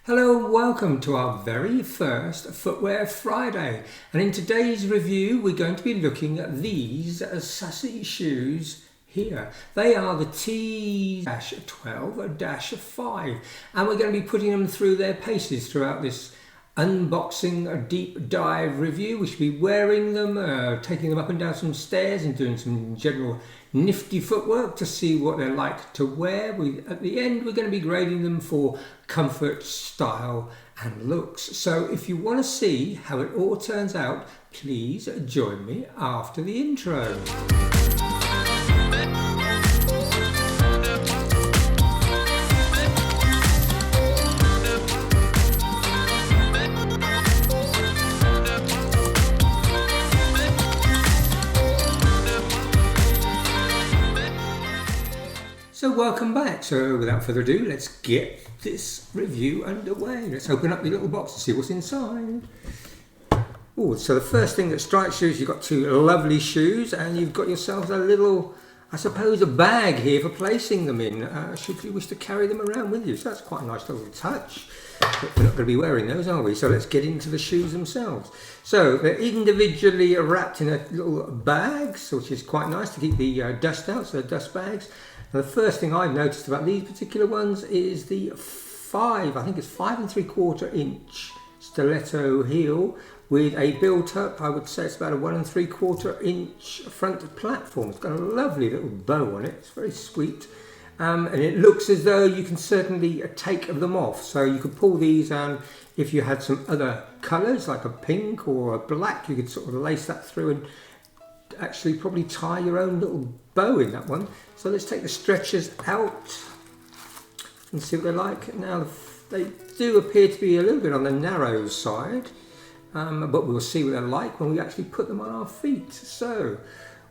Hello and welcome to our very first Footwear Friday, and in today's review we're going to be looking at these sassy shoes here. They are the Teeze 12-5 and we're going to be putting them through their paces throughout this unboxing deep dive review. We should be wearing them, taking them up and down some stairs and doing some general nifty footwork to see what they're like to wear. At the end we're going to be grading them for comfort, style and looks. So if you want to see how it all turns out, please join me after the intro. So welcome back. So without further ado, let's get this review underway. Let's open up the little box and see what's inside. Oh, so the first thing that strikes you is you've got two lovely shoes and you've got yourselves a little, I suppose, a bag here for placing them in, should you wish to carry them around with you. So that's quite a nice little touch. But we're not going to be wearing those, are we? So let's get into the shoes themselves. So they're individually wrapped in a little bags, which is quite nice to keep the dust out, so they're dust bags. The first thing I've noticed about these particular ones is the 5 3/4 inch stiletto heel with a built up, I would say it's about a 1 3/4 inch front platform. It's got a lovely little bow on it, it's very sweet. And it looks as though you can certainly take them off. So you could pull these and if you had some other colours like a pink or a black, you could sort of lace that through and actually probably tie your own little bow in that one. So let's take the stretchers out and see what they're like. Now they do appear to be a little bit on the narrow side, but we'll see what they're like when we actually put them on our feet. So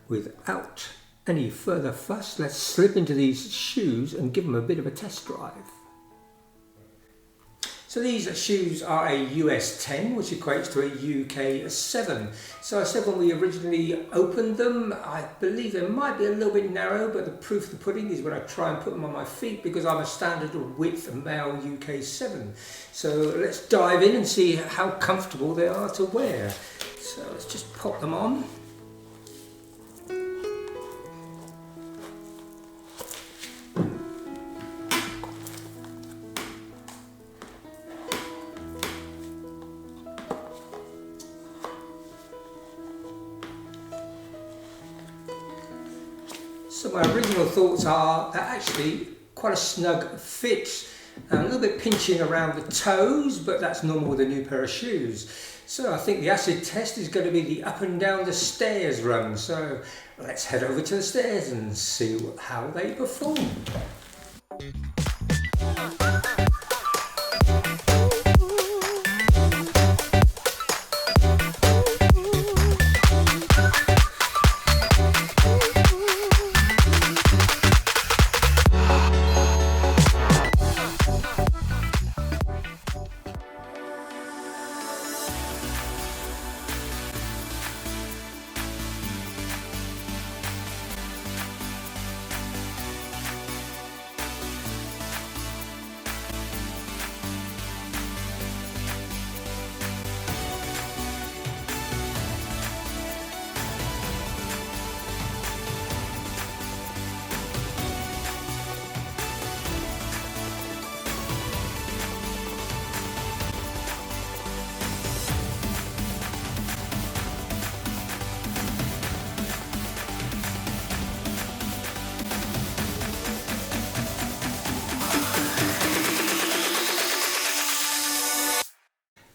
without any further fuss, let's slip into these shoes and give them a bit of a test drive. So these shoes are a US 10, which equates to a UK 7. So I said when we originally opened them, I believe they might be a little bit narrow, but the proof of the pudding is when I try and put them on my feet, because I'm a standard width male UK 7. So let's dive in and see how comfortable they are to wear. So let's just pop them on. So my original thoughts are that actually quite a snug fit, a little bit pinching around the toes, but that's normal with a new pair of shoes. So I think the acid test is going to be the up and down the stairs run. So let's head over to the stairs and see how they perform.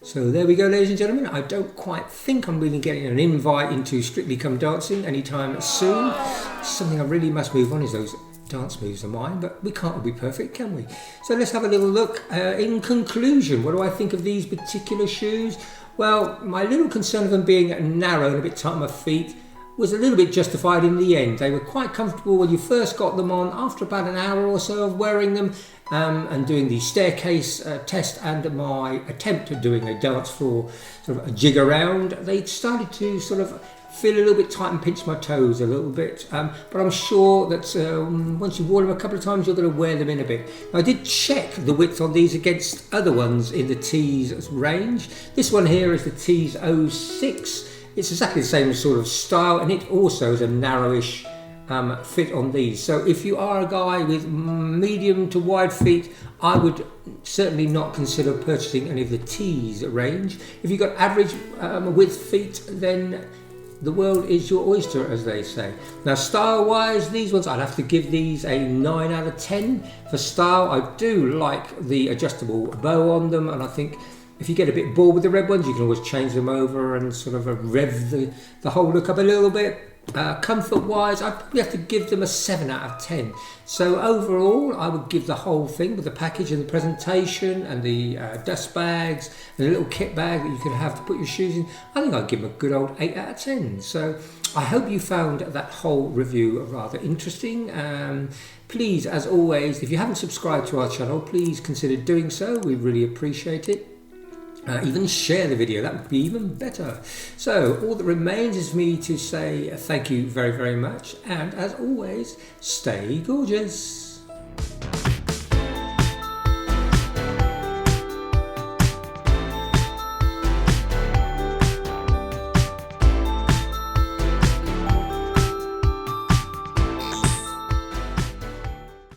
So there we go, ladies and gentlemen. I don't quite think I'm really getting an invite into Strictly Come Dancing anytime soon. Something I really must move on is those dance moves of mine, but we can't all be perfect, can we? So let's have a little look. In conclusion, what do I think of these particular shoes? Well, my little concern of them being narrow and a bit tight on my feet was a little bit justified in the end. They were quite comfortable when you first got them on. After about an hour or so of wearing them and doing the staircase test and my attempt at doing a dance floor sort of a jig around, they started to sort of feel a little bit tight and pinch my toes a little bit, but I'm sure that once you've worn them a couple of times, you're going to wear them in a bit. Now, I did check the width on these against other ones in the Teeze range. This one here is the Teeze 06. It's exactly the same sort of style, and it also is a narrowish fit on these. So if you are a guy with medium to wide feet, I would certainly not consider purchasing any of the Teeze range. If you've got average width feet, then the world is your oyster, as they say. Now, style-wise, these ones, I'd have to give these a 9 out of 10 for style. I do like the adjustable bow on them, and I think if you get a bit bored with the red ones, you can always change them over and sort of rev the whole look up a little bit. Comfort-wise, I'd probably have to give them a 7 out of 10. So overall, I would give the whole thing with the package and the presentation and the dust bags and the little kit bag that you can have to put your shoes in, I think I'd give them a good old 8 out of 10. So I hope you found that whole review rather interesting. Please, as always, if you haven't subscribed to our channel, please consider doing so. We really appreciate it. Even share the video, that would be even better. So all that remains is for me to say thank you very, very much, and as always, stay gorgeous.